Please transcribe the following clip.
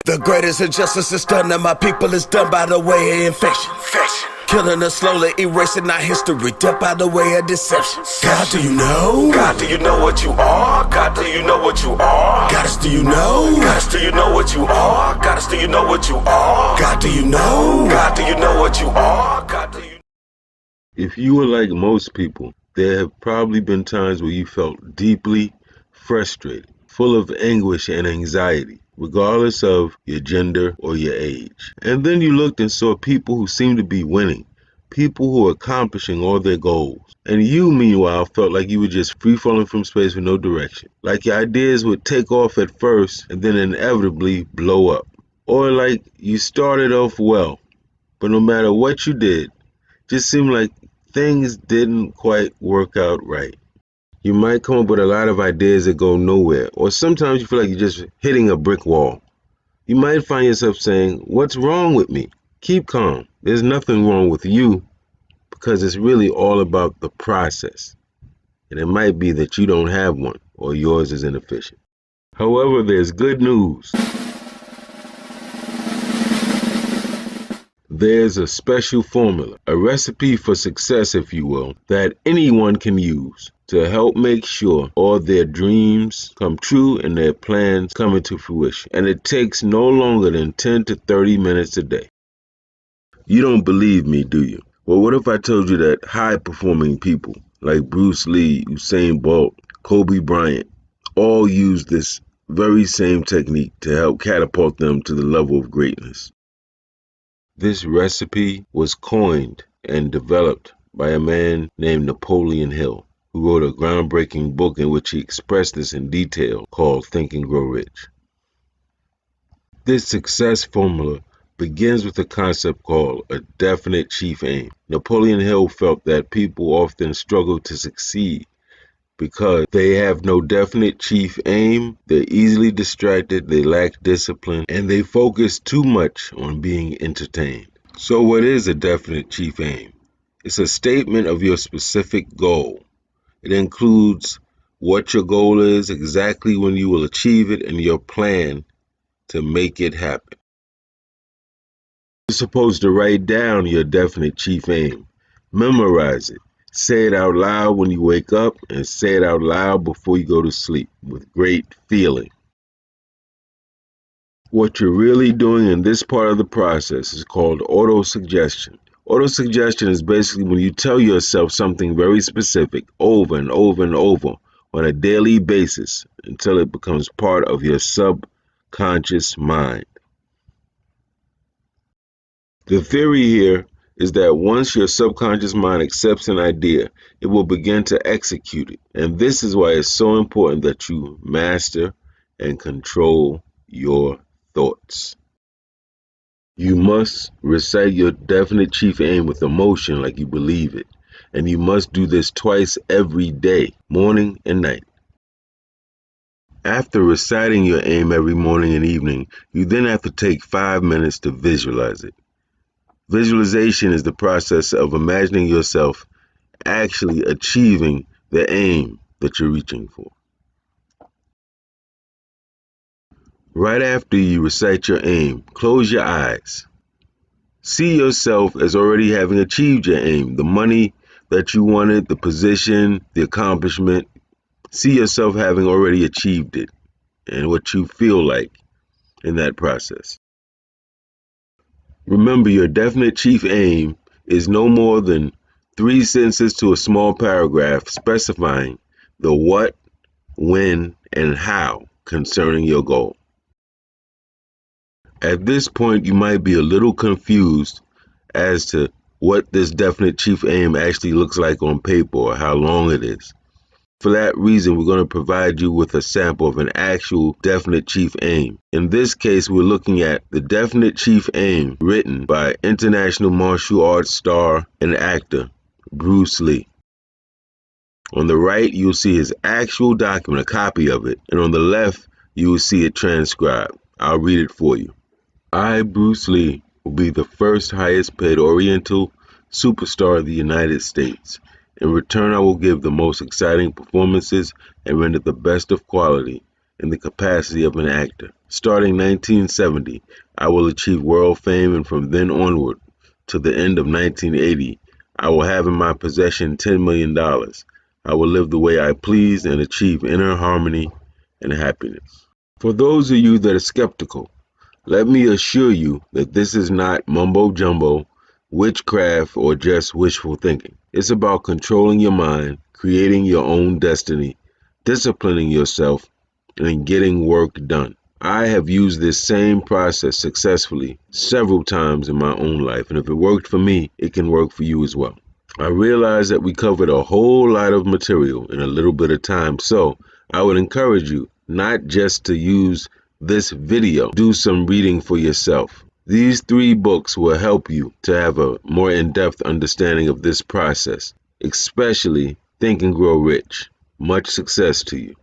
The greatest injustice is done to my people is done by the way of infection. Killing us slowly, erasing our history, done by the way of deception. God, do you know? God, do you know what you are? God, do you know what you are? Goddess, do you know? Goddess, do you know what you are? Goddess, do you know what you are? God, do you know? God, do you know what you are? God, do you? If you were like most people, there have probably been times where you felt deeply frustrated, full of anguish and anxiety, regardless of your gender or your age. And then you looked and saw people who seemed to be winning, people who were accomplishing all their goals. And you, meanwhile, felt like you were just free-falling from space with no direction. Like your ideas would take off at first and then inevitably blow up. Or like you started off well, but no matter what you did, it just seemed like things didn't quite work out right. You might come up with a lot of ideas that go nowhere, or sometimes you feel like you're just hitting a brick wall. You might find yourself saying, "What's wrong with me?" Keep calm. There's nothing wrong with you, because it's really all about the process. And it might be that you don't have one, or yours is inefficient. However, there's good news. There's a special formula, a recipe for success, if you will, that anyone can use to help make sure all their dreams come true and their plans come into fruition. And it takes no longer than 10 to 30 minutes a day. You don't believe me, do you? Well, what if I told you that high-performing people like Bruce Lee, Usain Bolt, Kobe Bryant, all use this very same technique to help catapult them to the level of greatness? This recipe was coined and developed by a man named Napoleon Hill, who wrote a groundbreaking book in which he expressed this in detail called Think and Grow Rich. This success formula begins with a concept called a definite chief aim. Napoleon Hill felt that people often struggle to succeed because they have no definite chief aim, they're easily distracted, they lack discipline, and they focus too much on being entertained. So what is a definite chief aim? It's a statement of your specific goal. It includes what your goal is, exactly when you will achieve it, and your plan to make it happen. You're supposed to write down your definite chief aim. Memorize it. Say it out loud when you wake up and say it out loud before you go to sleep with great feeling. What you're really doing in this part of the process is called autosuggestion. Autosuggestion is basically when you tell yourself something very specific over and over and over on a daily basis until it becomes part of your subconscious mind. The theory here is that once your subconscious mind accepts an idea, it will begin to execute it. And this is why it's so important that you master and control your thoughts. You must recite your definite chief aim with emotion like you believe it. And you must do this twice every day, morning and night. After reciting your aim every morning and evening, you then have to take 5 minutes to visualize it. Visualization is the process of imagining yourself actually achieving the aim that you're reaching for. Right after you recite your aim, close your eyes. See yourself as already having achieved your aim, the money that you wanted, the position, the accomplishment. See yourself having already achieved it and what you feel like in that process. Remember, your definite chief aim is no more than 3 sentences to a small paragraph specifying the what, when, and how concerning your goal. At this point, you might be a little confused as to what this definite chief aim actually looks like on paper or how long it is. For that reason, we're going to provide you with a sample of an actual definite chief aim. In this case, we're looking at the definite chief aim written by international martial arts star and actor Bruce Lee. On the right, you'll see his actual document, a copy of it, and on the left, you will see it transcribed. I'll read it for you. I, Bruce Lee, will be the first highest paid Oriental superstar of the United States. In return, I will give the most exciting performances and render the best of quality in the capacity of an actor. Starting 1970, I will achieve world fame, and from then onward to the end of 1980, I will have in my possession $10 million. I will live the way I please and achieve inner harmony and happiness. For those of you that are skeptical, let me assure you that this is not mumbo jumbo, witchcraft, or just wishful thinking. It's about controlling your mind, creating your own destiny, disciplining yourself, and getting work done. I have used this same process successfully several times in my own life, and if it worked for me, it can work for you as well. I realize that we covered a whole lot of material in a little bit of time, so I would encourage you not just to use this video, do some reading for yourself. These 3 books will help you to have a more in-depth understanding of this process, especially Think and Grow Rich. Much success to you.